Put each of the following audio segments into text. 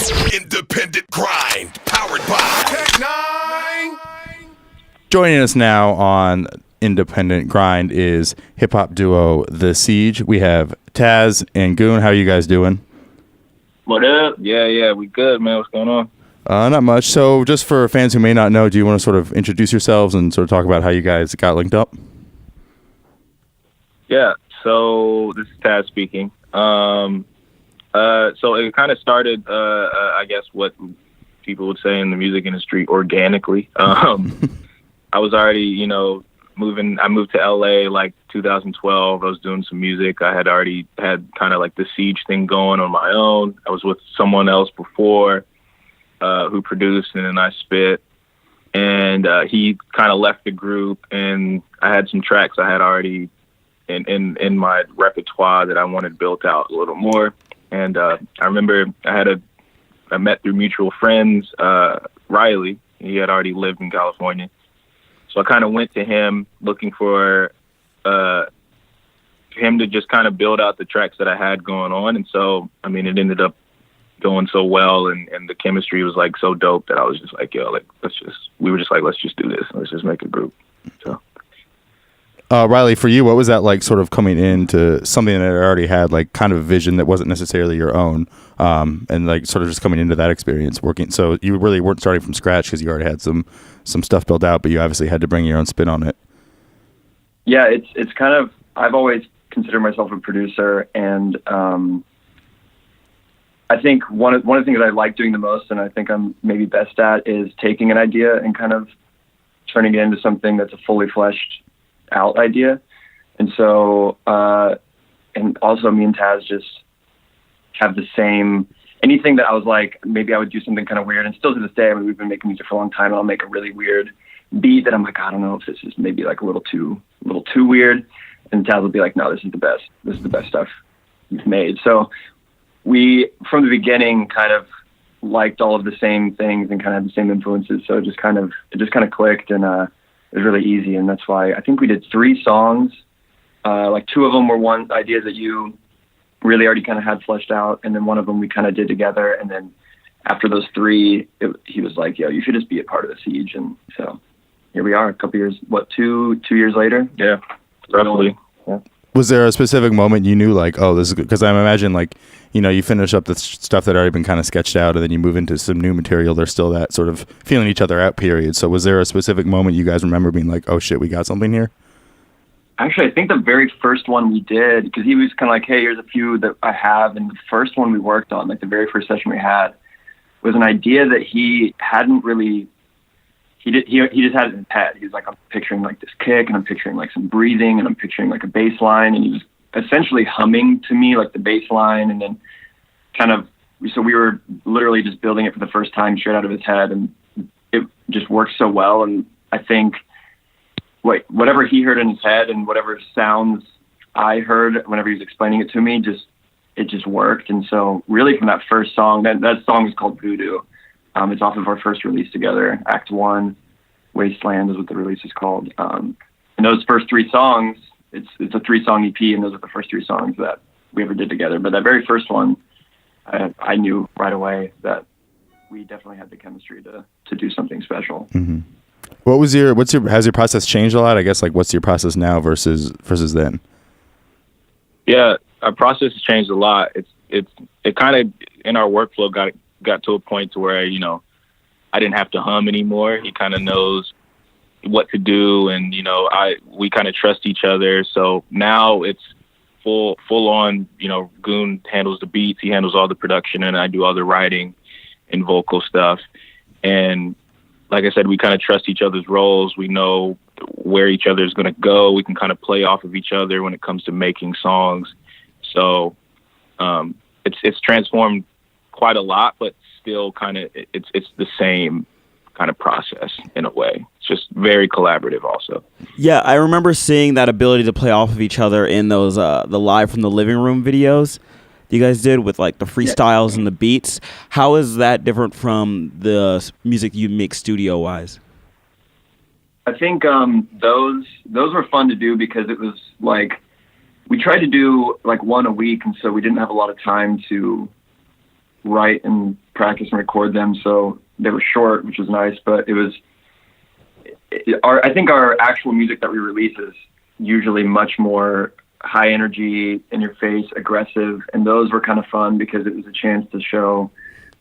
Independent grind, powered by Tech Nine. Joining us now on Independent Grind is hip-hop duo The Seige. We have Taz and Goon. How are you guys doing? What up? Yeah, we good, man. What's going on? Not much. So just for fans who may not know, do you want to sort of introduce yourselves and sort of talk about how you guys got linked up? Yeah, so this is Taz speaking. So it kind of started, I guess, what people would say in the music industry organically. I was already, moving. I moved to LA like 2012. I was doing some music. I had already had kind of like the Seige thing going on my own. I was with someone else before who produced, and then I spit. And he kind of left the group, and I had some tracks I had already in my repertoire that I wanted built out a little more. And I remember I met through mutual friends, Riley. He had already lived in California. So I kind of went to him looking for him to just kind of build out the tracks that I had going on. And so, I mean, it ended up going so well, and the chemistry was like so dope that I was just like, let's just do this. Let's just make a group. So. Riley, for you, what was that like sort of coming into something that already had like kind of a vision that wasn't necessarily your own, and like sort of just coming into that experience working? So you really weren't starting from scratch because you already had some stuff built out, but you obviously had to bring your own spin on it. Yeah, it's kind of, I've always considered myself a producer, and I think one of the things I like doing the most, and I think I'm maybe best at, is taking an idea and kind of turning it into something that's a fully fleshed out idea. And so and also me and Taz just have the same, anything that I was like, maybe I would do something kind of weird, and still to this day, I mean, we've been making music for a long time, and I'll make a really weird beat that I'm like, I don't know if this is maybe like a little too weird, and Taz will be like, no, this is the best stuff you've made. So we from the beginning kind of liked all of the same things and kind of had the same influences, so it just kind of clicked, and it was really easy. And that's why I think we did 3 songs. Like 2 of them were one ideas that you really already kind of had fleshed out, and then one of them we kind of did together. And then after those 3, he was like, yo, you should just be a part of the Seige. And so here we are a couple years, 2 years later? Yeah, roughly. Yeah. Was there a specific moment you knew like, oh, this is good? Because I imagine like, you finish up the stuff that had already been kind of sketched out, and then you move into some new material. There's still that sort of feeling each other out period. So was there a specific moment you guys remember being like, oh shit, we got something here? Actually, I think the very first one we did, because he was kind of like, hey, here's a few that I have. And the first one we worked on, like the very first session we had, was an idea that he hadn't really, he just had it in his head. He was like, I'm picturing like this kick, and I'm picturing like some breathing, and I'm picturing like a bass line. And he was essentially humming to me like the bass line, and then so we were literally just building it for the first time straight out of his head, and it just worked so well. And I think whatever he heard in his head and whatever sounds I heard whenever he was explaining it to me, it just worked. And so really from that first song, that song is called Voodoo. It's off of our first release together, Act 1, Wasteland is what the release is called. And those first 3 songs, it's a 3-song EP, and those are the first 3 songs that we ever did together. But that very first one, I knew right away that we definitely had the chemistry to do something special. Mm-hmm. Has your process changed a lot? I guess like what's your process now versus then? Yeah, our process has changed a lot. It kind of in our workflow got to a point to where, I didn't have to hum anymore. He kind of knows what to do, and we kind of trust each other. So now it's full on, Goon handles the beats, he handles all the production, and I do all the writing and vocal stuff. And like I said, we kind of trust each other's roles. We know where each other is going to go. We can kind of play off of each other when it comes to making songs. So it's transformed quite a lot, but still kind of it's the same kind of process in a way. It's just very collaborative also. Yeah, I remember seeing that ability to play off of each other in those the live from the living room videos you guys did with like the freestyles and the beats. How is that different from the music you make studio wise? I think those were fun to do because it was like we tried to do like one a week, and so we didn't have a lot of time to write and practice and record them. So they were short, which was nice, but I think our actual music that we release is usually much more high energy, in your face, aggressive. And those were kind of fun because it was a chance to show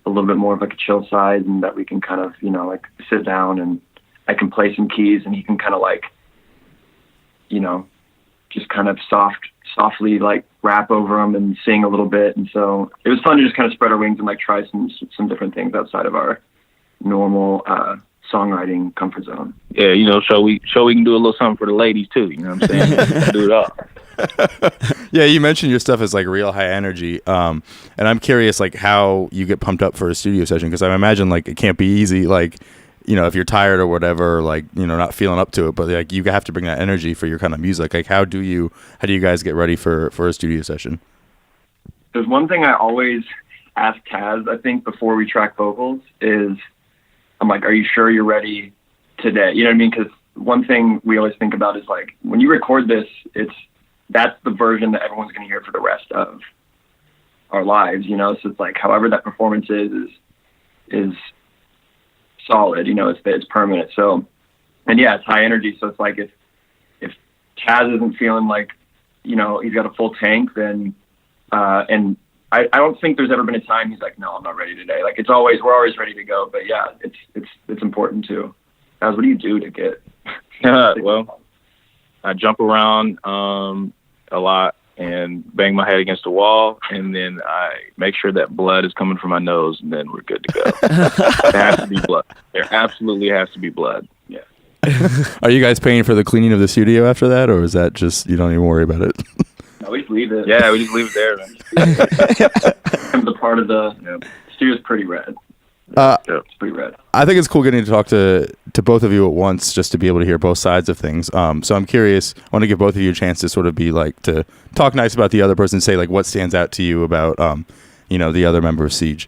a little bit more of like a chill side, and that we can kind of, like sit down and I can play some keys and he can kind of like, just kind of softly like rap over them and sing a little bit. And so it was fun to just kind of spread our wings and like try some different things outside of our normal songwriting comfort zone. Yeah, so we can do a little something for the ladies too. You know what I'm saying? Do it all. Yeah, you mentioned your stuff is like real high energy, and I'm curious like how you get pumped up for a studio session, because I imagine like it can't be easy, like if you're tired or whatever, like not feeling up to it, but like you have to bring that energy for your kind of music. Like how do you guys get ready for a studio session? There's one thing I always ask Taz, I think, before we track vocals is, I'm like, are you sure you're ready today? You know what I mean? Because one thing we always think about is like, when you record this, that's the version that everyone's going to hear for the rest of our lives, So it's like, however that performance is solid, it's permanent. So, and yeah, it's high energy. So it's like, if Chaz isn't feeling like, he's got a full tank, then, and I don't think there's ever been a time he's like, no, I'm not ready today. Like we're always ready to go, but yeah, it's important too. Chaz, what do you do to get? Well, I jump around, a lot and bang my head against the wall, and then I make sure that blood is coming from my nose, and then we're good to go. There has to be blood. There absolutely has to be blood. Yeah. Are you guys paying for the cleaning of the studio after that, or is that just you don't even worry about it? No, we just leave it. Yeah, we just leave it there. Man. Becomes a part of the studio's pretty red. It's pretty red. I think it's cool getting to talk to both of you at once, just to be able to hear both sides of things. So I'm curious. I want to give both of you a chance to sort of be like, to talk nice about the other person, say like what stands out to you about the other member of Seige.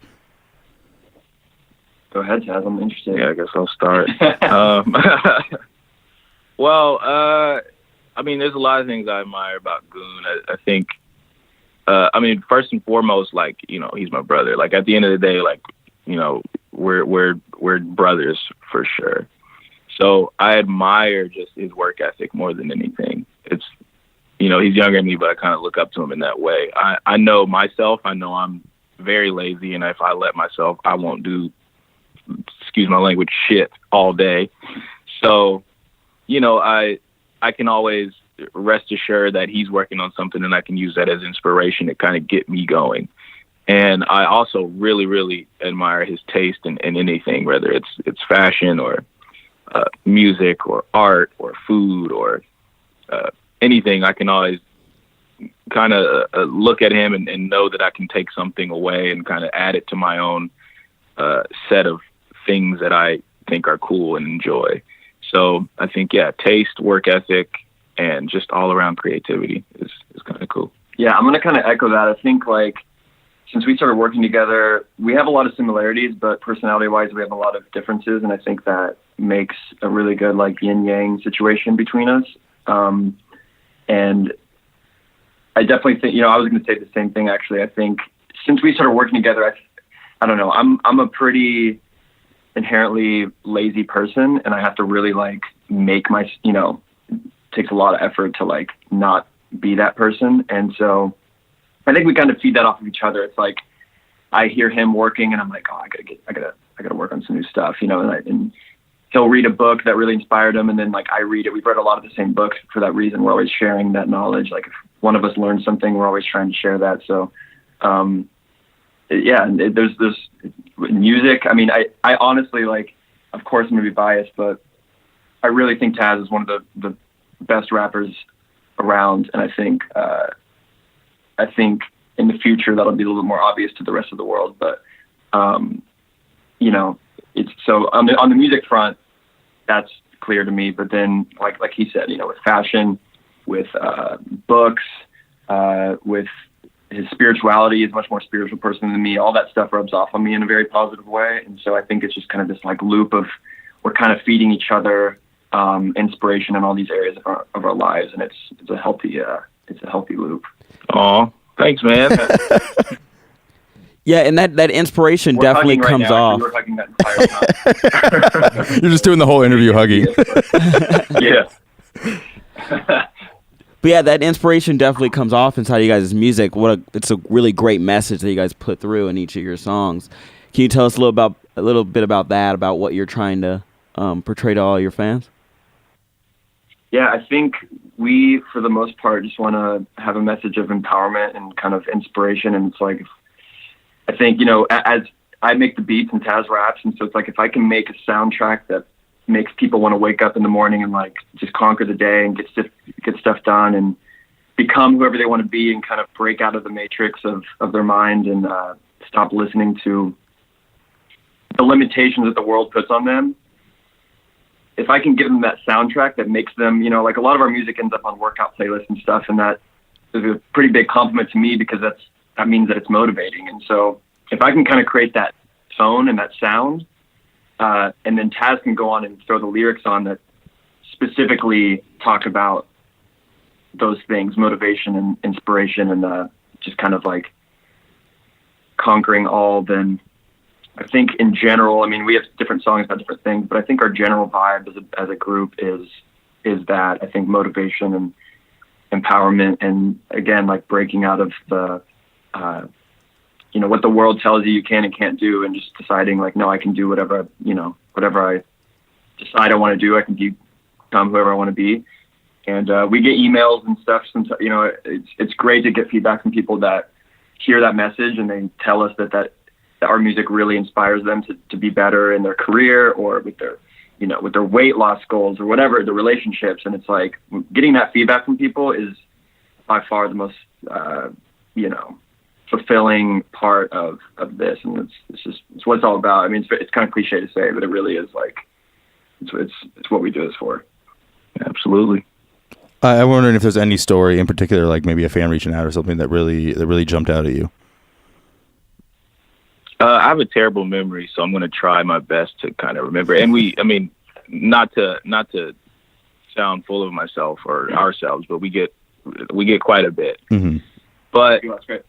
Go ahead, Taz. I'm interested. Yeah, I guess I'll start. Well, I mean, there's a lot of things I admire about Goon. I think, first and foremost, like, he's my brother. Like, at the end of the day, like, we're brothers for sure. So I admire just his work ethic more than anything. It's, he's younger than me, but I kind of look up to him in that way. I know myself. I know I'm very lazy, and if I let myself, I won't do, excuse my language, shit all day. So, I can always rest assured that he's working on something, and I can use that as inspiration to kind of get me going. And I also really, really admire his taste in anything, whether it's fashion or music or art or food or anything. I can always kind of look at him and know that I can take something away and kind of add it to my own set of things that I think are cool and enjoy. So I think, taste, work ethic, and just all around creativity is kind of cool. Yeah, I'm going to kind of echo that. I think like, since we started working together, we have a lot of similarities, but personality-wise, we have a lot of differences, and I think that makes a really good like yin-yang situation between us. And I definitely think, I was going to say the same thing actually. I think since we started working together, I don't know, I'm a pretty inherently lazy person, and I have to really like make my, it takes a lot of effort to like not be that person, and so I think we kind of feed that off of each other. It's like I hear him working, and I'm like, oh, I gotta work on some new stuff, and he'll read a book that really inspired him, and then like I read it. We've read a lot of the same books for that reason. We're always sharing that knowledge. Like if one of us learns something, we're always trying to share that. So, there's music. I mean, I honestly, like, of course I'm gonna be biased, but I really think Taz is one of the best rappers around, and I think in the future that'll be a little bit more obvious to the rest of the world. But it's so on the music front, that's clear to me. But then, like he said, with fashion, with books, with his spirituality, he's a much more spiritual person than me. All that stuff rubs off on me in a very positive way, and so I think it's just kind of this like loop of we're kind of feeding each other inspiration in all these areas of our lives, and it's a healthy loop. Oh, thanks, man. Yeah, and that inspiration We're definitely hugging right comes now. off. We're hugging that entire time. You're just doing the whole interview huggy. Yeah. But yeah, that inspiration definitely comes off inside you guys' music. It's a really great message that you guys put through in each of your songs. Can you tell us a little bit about that, about what you're trying to portray to all your fans? Yeah, I think we, for the most part, just want to have a message of empowerment and kind of inspiration. And it's like, I think, as I make the beats and Taz raps, and so it's like if I can make a soundtrack that makes people want to wake up in the morning and like just conquer the day and get stuff done and become whoever they want to be and kind of break out of the matrix of their mind and stop listening to the limitations that the world puts on them. If I can give them that soundtrack that makes them, like a lot of our music ends up on workout playlists and stuff, and that is a pretty big compliment to me because that means that it's motivating. And so if I can kind of create that tone and that sound, and then Taz can go on and throw the lyrics on that specifically talk about those things, motivation and inspiration and just kind of like conquering all, then I think in general, I mean, we have different songs about different things, but I think our general vibe as a group is that I think motivation and empowerment and again, like breaking out of the, what the world tells you can and can't do and just deciding like, no, I can do whatever I decide I want to do. I can become whoever I want to be. And we get emails and stuff. Sometimes, it's great to get feedback from people that hear that message and they tell us that our music really inspires them to be better in their career or with their weight loss goals or whatever, the relationships. And it's like getting that feedback from people is by far the most, fulfilling part of this. And it's what it's all about. I mean, it's kind of cliche to say, but it really is like, it's what we do this for. Absolutely. I'm wondering if there's any story in particular, like maybe a fan reaching out or something that really jumped out at you. I have a terrible memory, so I'm going to try my best to kind of remember. And not to sound full of myself or ourselves, but we get quite a bit. Mm-hmm. But That's great.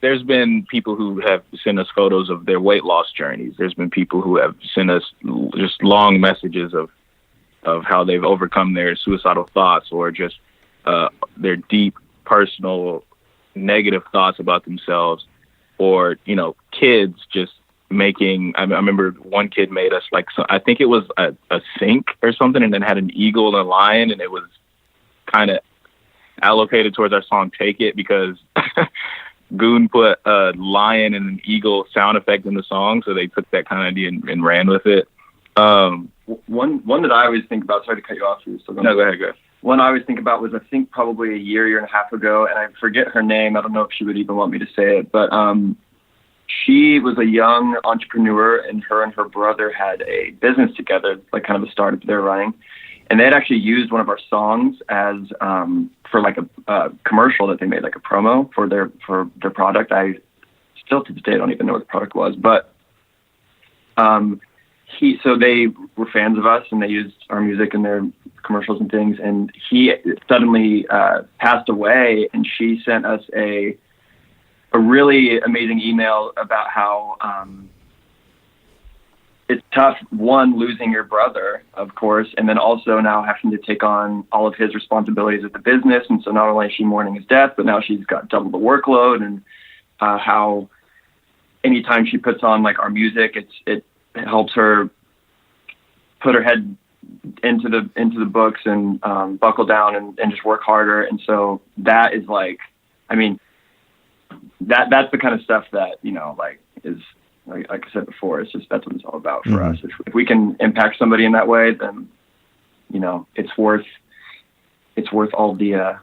There's been people who have sent us photos of their weight loss journeys. There's been people who have sent us just long messages of how they've overcome their suicidal thoughts or just their deep personal negative thoughts about themselves, or kids just making. I remember one kid made us like I think it was a sink or something, and then had an eagle and a lion, and it was kind of allocated towards our song "Take It" because Goon put a lion and an eagle sound effect in the song, so they took that kind of idea and ran with it. One that I always think about. Sorry to cut you off. No, go ahead. One I always think about was I think probably a year and a half ago, and I forget her name. I don't know if she would even want me to say it, but she was a young entrepreneur, and her brother had a business together, like kind of a startup they're running, and they had actually used one of our songs as for like a commercial that they made, like a promo for their product. I still to this day don't even know what the product was, but so they were fans of us and they used our music in their commercials and things. And he suddenly passed away, and she sent us a really amazing email about how it's tough, one, losing your brother, of course, and then also now having to take on all of his responsibilities at the business. And so not only is she mourning his death, but now she's got double the workload, and how anytime she puts on like our music, it helps her put her head into the books and buckle down and just work harder. And so that is like, I mean, that's the kind of stuff that, like is like I said before, that's what it's all about for us. If we can impact somebody in that way, then, it's worth all the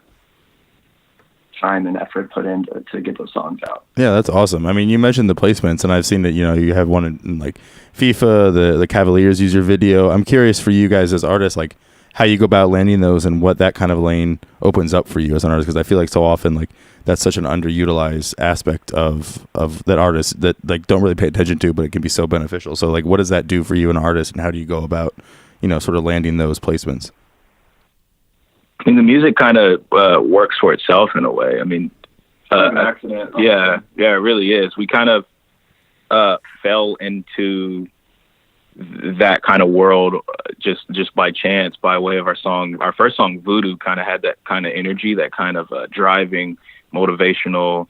time and effort put in to get those songs out. Yeah, that's awesome. I mean, you mentioned the placements, and I've seen that you have one in like FIFA. The Cavaliers use your video. I'm curious for you guys as artists, like how you go about landing those and what that kind of lane opens up for you as an artist, because I feel like so often like that's such an underutilized aspect of that artists that like don't really pay attention to, but it can be so beneficial. So like, what does that do for you, an artist, and how do you go about sort of landing those placements? I mean, the music kind of works for itself in a way. I mean, An accident. Yeah, it really is. We kind of fell into that kind of world just by chance, by way of our song. Our first song, Voodoo, kind of had that kind of energy, that kind of driving, motivational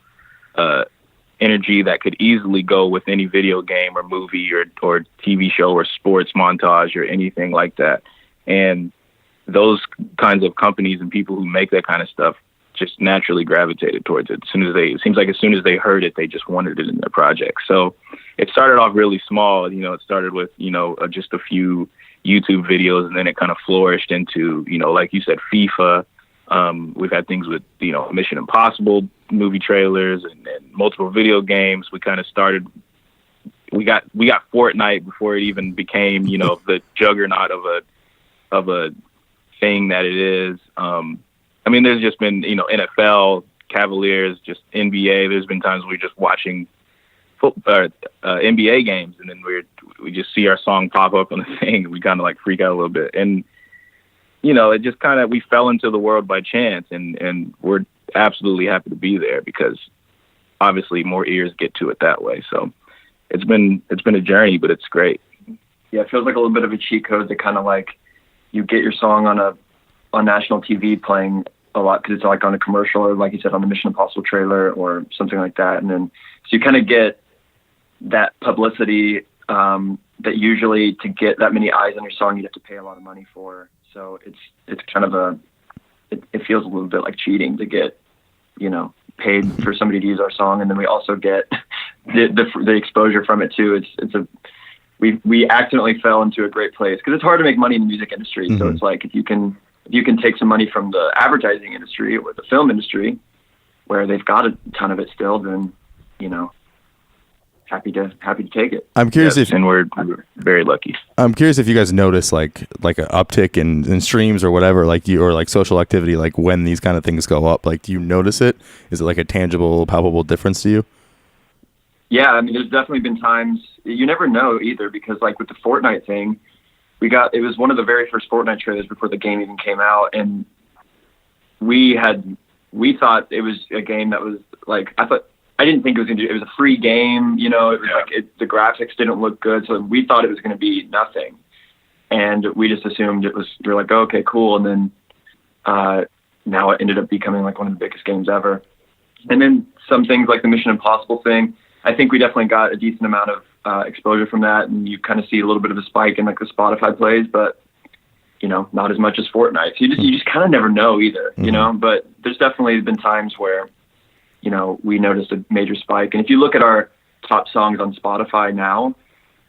energy that could easily go with any video game or movie or TV show or sports montage or anything like that. And those kinds of companies and people who make that kind of stuff just naturally gravitated towards it. It seems like as soon as they heard it, they just wanted it in their project. So it started off really small. It started with, just a few YouTube videos, and then it kind of flourished into, like you said, FIFA. We've had things with, Mission Impossible movie trailers and multiple video games. We kind of started, we got Fortnite before it even became, the juggernaut of a thing that it is. There's just been, NFL, Cavaliers, just NBA. There's been times we're just watching NBA games, and then we just see our song pop up on the thing, and we kind of like freak out a little bit. And, it just kind of, we fell into the world by chance, and we're absolutely happy to be there because obviously more ears get to it that way. So it's been a journey, but it's great. Yeah, it feels like a little bit of a cheat code to kind of like you get your song on national TV playing a lot because it's like on a commercial or like you said on the Mission Impossible trailer or something like that. And then so you kind of get that publicity that usually to get that many eyes on your song, you'd have to pay a lot of money for. So it's kind of it feels a little bit like cheating to get, paid for somebody to use our song. And then we also get the exposure from it too. We accidentally fell into a great place because it's hard to make money in the music industry. Mm-hmm. So it's like, if you can take some money from the advertising industry or the film industry where they've got a ton of it still, then, happy to take it. I'm curious and we're very lucky. I'm curious if you guys notice like an uptick in streams or whatever, or like social activity, like when these kind of things go up, like, do you notice it? Is it like a tangible, palpable difference to you? Yeah. There's definitely been times you never know either, because like with the Fortnite thing, it was one of the very first Fortnite trailers before the game even came out. And we thought it was a game that was like, I didn't think it was a free game, it was like the graphics didn't look good. So we thought it was going to be nothing. And we just assumed we were like, oh, okay, cool. And then, now it ended up becoming like one of the biggest games ever. And then some things like the Mission Impossible thing, I think we definitely got a decent amount of exposure from that. And you kind of see a little bit of a spike in like the Spotify plays, but not as much as Fortnite. So you just kind of never know either, but there's definitely been times where, we noticed a major spike. And if you look at our top songs on Spotify now,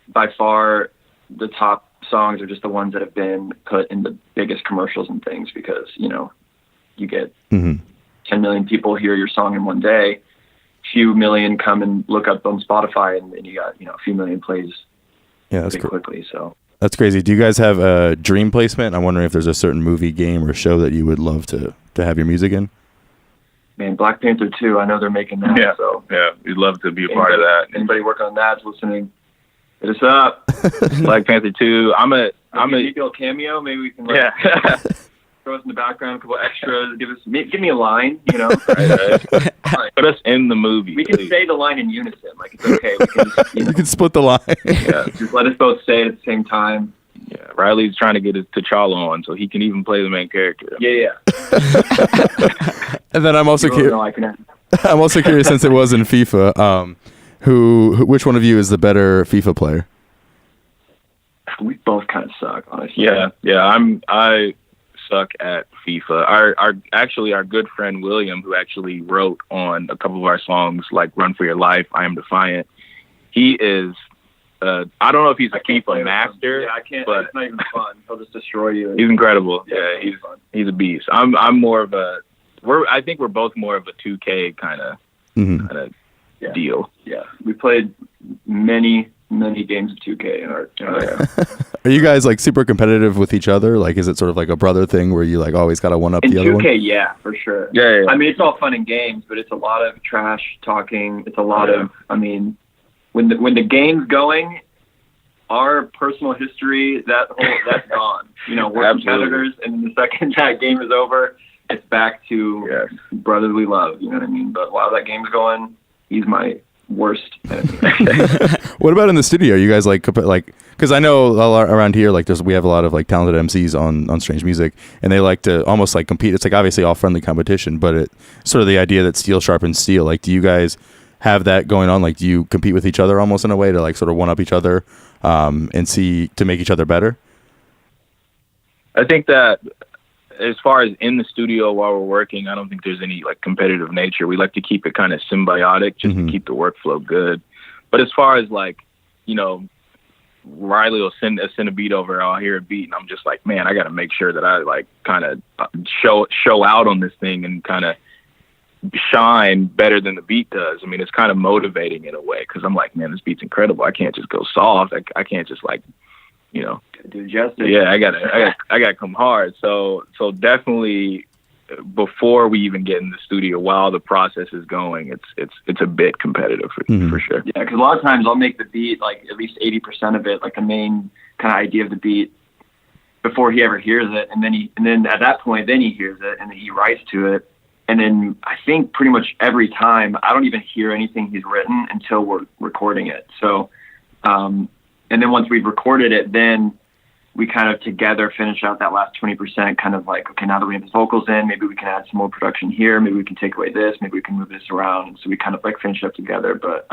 by far the top songs are just the ones that have been put in the biggest commercials and things because, you get 10 million people hear your song in one day, few million come and look up on Spotify and you got, a few million plays that's quickly. So that's crazy. Do you guys have a dream placement? I'm wondering if there's a certain movie, game, or show that you would love to have your music in. Man, Black Panther 2, I know they're making that. Yeah, so we'd love to be a part of that. Anybody working on that's listening, hit us up. Black Panther 2. I'm a cameo. Maybe we can throw us in the background, a couple extras. Give me a line. Right. Put us in the movie. We can say the line in unison. Like it's okay. We can just, you can split the line. Just let us both say it at the same time. Yeah, Riley's trying to get his T'Challa on so he can even play the main character. Yeah. And then I'm also curious. I'm also curious, since it was in FIFA, which one of you is the better FIFA player? We both kind of suck, honestly. Yeah. I suck at FIFA. Our good friend William, who actually wrote on a couple of our songs like "Run for Your Life," "I Am Defiant," he is. I don't know if he's a FIFA master. Yeah, I can't. But it's not even fun. He'll just destroy you. He's incredible. Yeah, he's a beast. I'm more of a. I think we're both more of a 2K kind of deal. Yeah, we played many games of 2K in our Are you guys like super competitive with each other? Like, is it sort of like a brother thing where you like always got to one up the other one? 2K, yeah, for sure. Yeah. It's all fun and games, but it's a lot of trash talking. It's a lot of. When the game's going, our personal history, that's gone. We're competitors, and the second that game is over, it's back to brotherly love. You know what I mean? But while that game's going, he's my worst enemy. What about in the studio? You guys like because I know a lot around here, like we have a lot of like talented MCs on Strange Music, and they like to almost like compete. It's like obviously all friendly competition, but it sort of the idea that steel sharpens steel. Like, do you guys have that going on? Like, do you compete with each other almost in a way to like sort of one up each other, and see to make each other better? I think that as far as in the studio while we're working, I don't think there's any like competitive nature. We like to keep it kind of symbiotic, just to keep the workflow good. But as far as like, you know, Riley will send a beat over, I'll hear a beat, and I'm just like, man, I got to make sure that I like kind of show out on this thing and kind of shine better than the beat does. I mean, it's kind of motivating in a way, because I'm like, man, this beat's incredible. I can't just go soft. I can't just like, you know, do justice. Yeah, I gotta come hard. So definitely before we even get in the studio, while the process is going, it's a bit competitive for sure. Yeah, because a lot of times I'll make the beat like at least 80% of it, like the main kind of idea of the beat, before he ever hears it, and then at that point, then he hears it and then he writes to it, and then I think pretty much every time I don't even hear anything he's written until we're recording it. So, and then once we've recorded it, then we kind of together finish out that last 20%, kind of like, okay, now that we have the vocals in, maybe we can add some more production here. Maybe we can take away this. Maybe we can move this around. And so we kind of like finish up together. But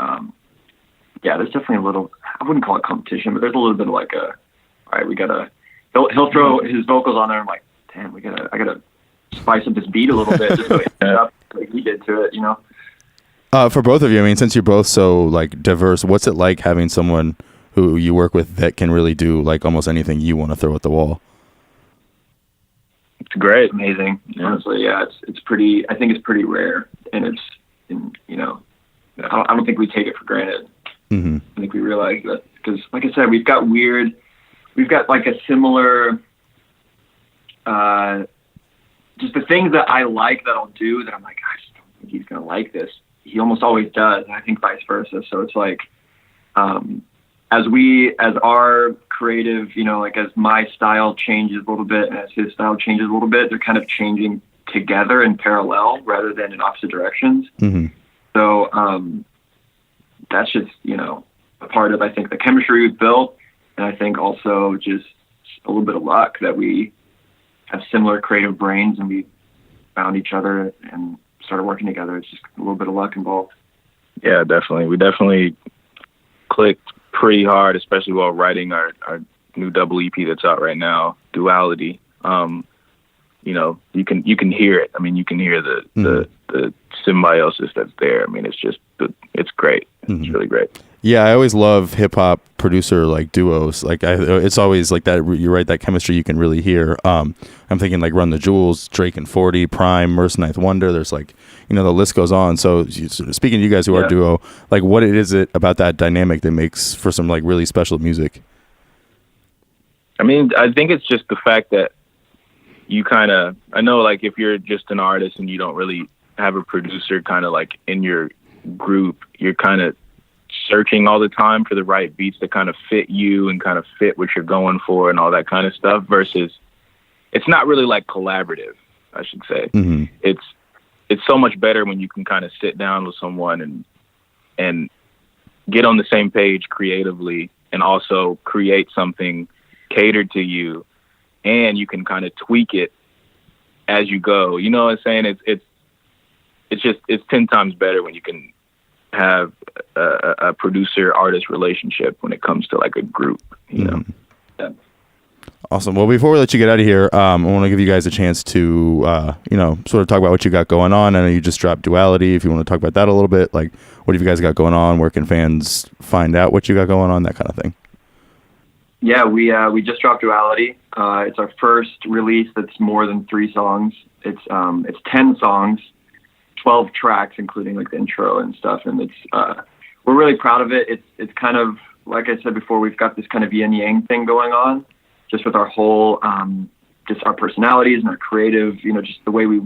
yeah, there's definitely a little, I wouldn't call it competition, but there's a little bit of like all right, we gotta, he'll throw his vocals on there. I'm like, damn, I gotta spice up this beat a little bit just so it up like he did to it, you know? For both of you, I mean, since you're both so like diverse, what's it like having someone who you work with that can really do like almost anything you want to throw at the wall? It's great. Amazing. Honestly, yeah, it's pretty, I think it's pretty rare, and you know, I don't think we take it for granted. I think we realize that, because like I said, we've got like a similar, just the things that I like that I'll do that I'm like, I just don't think he's going to like this. He almost always does. And I think vice versa. So it's like, as our creative, you know, like as my style changes a little bit and as his style changes a little bit, they're kind of changing together in parallel rather than in opposite directions. So that's just, you know, a part of, I think, the chemistry we've built. And I think also just a little bit of luck that we have similar creative brains and we found each other and started working together. It's just a little bit of luck involved. Yeah, definitely. We definitely clicked pretty hard, especially while writing our new double EP that's out right now, Duality. You know, you can hear it. I mean, you can hear the symbiosis that's there. I mean, it's great. It's really great. Yeah, I always love hip hop producer like duos. Like it's always like that. You're right, that chemistry you can really hear. I'm thinking like Run the Jewels, Drake and 40, Prime, Merce Ninth Wonder. There's like, you know, the list goes on. So speaking to you guys who are a duo, like what is it about that dynamic that makes for some like really special music? I mean, I think it's just the fact that you kind of, I know like if you're just an artist and you don't really have a producer kind of like in your group, you're kind of searching all the time for the right beats that kind of fit you and kind of fit what you're going for and all that kind of stuff, versus it's not really like collaborative, I should say. It's so much better when you can kind of sit down with someone and get on the same page creatively and also create something catered to you, and you can kind of tweak it as you go. You know what I'm saying? It's 10 times better when you can have a producer artist relationship when it comes to like a group, you know? Yeah. Awesome. Well, before we let you get out of here, I want to give you guys a chance to, you know, sort of talk about what you got going on. I know you just dropped Duality. If you want to talk about that a little bit, like what have you guys got going on? Where can fans find out what you got going on? That kind of thing. Yeah, we just dropped Duality. It's our first release that's more than 3 songs. It's 10 songs, 12 tracks, including like the intro and stuff. And it's we're really proud of it. It's kind of, like I said before, we've got this kind of yin yang thing going on, just with our whole, just our personalities and our creative, you know, just the way we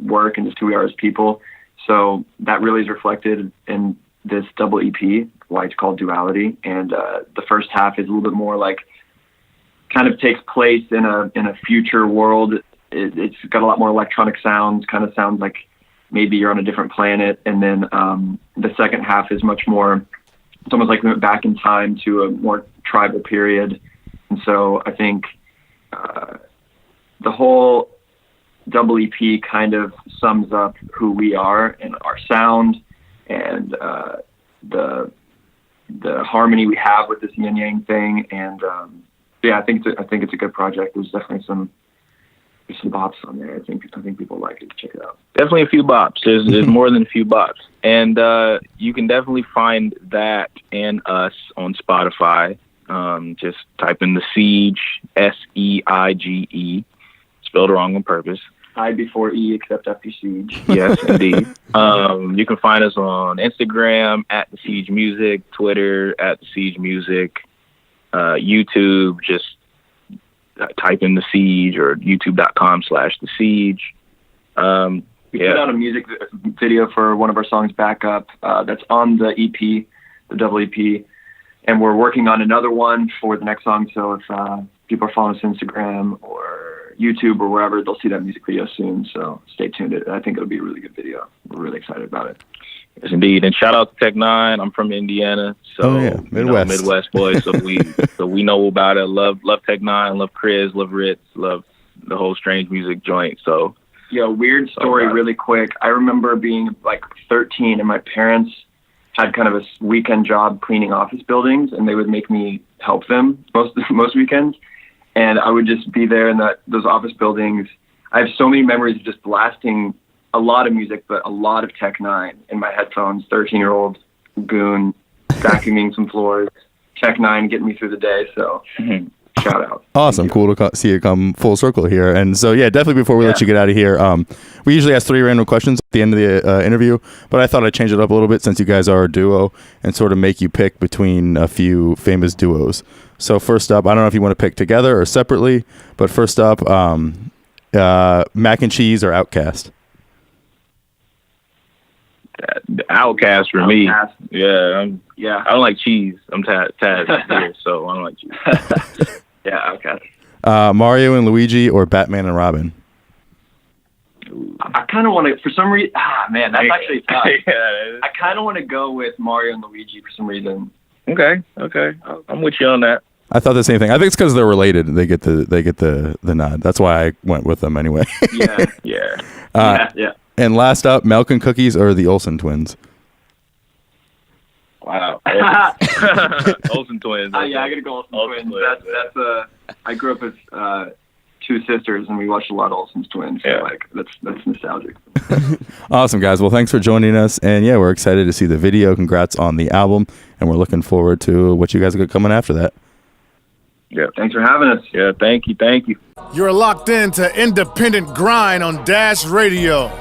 work and just who we are as people. So that really is reflected in this double EP, why it's called Duality. And the first half is a little bit more like, kind of takes place in a future world it's got a lot more electronic sounds, kind of sounds like maybe you're on a different planet. And then the second half is much more, it's almost like we went back in time to a more tribal period. And so I think the whole double EP kind of sums up who we are and our sound and the harmony we have with this yin yang thing. And yeah, I think it's a good project. There's definitely some bops on there. I think people like it. Check it out. Definitely a few bops. There's more than a few bops, and you can definitely find that and us on Spotify. Just type in the Seige, Seige, spelled wrong on purpose. I before E, except after Siege. Yes, indeed. You can find us on Instagram at the Seige Music, Twitter at the Seige Music, YouTube. Just type in the Seige or youtube.com/the Seige. We put out a music video for one of our songs, Backup, that's on the EP, the double EP. And we're working on another one for the next song. So if people are following us on Instagram or YouTube or wherever, they'll see that music video soon. So stay tuned. I think it'll be a really good video. We're really excited about it. Yes, indeed. And shout out to Tech Nine. I'm from Indiana, so Midwest, Midwest boys. So we know about it. Love Tech Nine. Love Chris. Love Ritz. Love the whole strange music joint. So yeah, weird story, really quick. I remember being like 13, and my parents had kind of a weekend job cleaning office buildings, and they would make me help them most weekends. And I would just be there in those office buildings. I have so many memories of just blasting a lot of music, but a lot of Tech Nine in my headphones. 13-year-old goon vacuuming some floors. Tech Nine getting me through the day. So shout out. Awesome. Cool to see it come full circle here. And so, yeah, definitely before we let you get out of here, we usually ask 3 random questions at the end of the interview, but I thought I'd change it up a little bit since you guys are a duo and sort of make you pick between a few famous duos. So first up, I don't know if you want to pick together or separately, but first up, Mac and Cheese or Outkast? Outkast for me. Outkast. Yeah. I don't like cheese. I'm Taz here, so I don't like cheese. Yeah, Outkast. Mario and Luigi or Batman and Robin? I kind of want to, for some reason, man, that's actually tough. Yeah. I kind of want to go with Mario and Luigi for some reason. Okay. I'm with you on that. I thought the same thing. I think it's because they're related. They get the nod. That's why I went with them anyway. Yeah. Yeah. And last up, Milk and Cookies or the Olsen twins? Wow. Olsen twins. Yeah, I gotta go Olsen twins. That's I grew up with 2 sisters, and we watched a lot of Olsen's twins. So like that's nostalgic. Awesome, guys. Well, thanks for joining us, and yeah, we're excited to see the video. Congrats on the album, and we're looking forward to what you guys got coming after that. Yeah. Thanks for having us. Yeah, thank you. You're locked into Independent Grind on Dash Radio.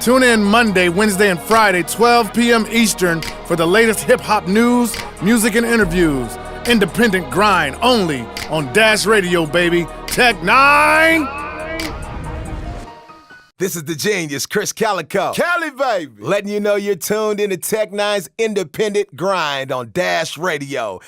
Tune in Monday, Wednesday, and Friday, 12 p.m. Eastern for the latest hip-hop news, music, and interviews. Independent Grind only on Dash Radio, baby. Tech Nine! This is the genius, Chris Calico. Cali, baby! Letting you know you're tuned into Tech Nine's Independent Grind on Dash Radio.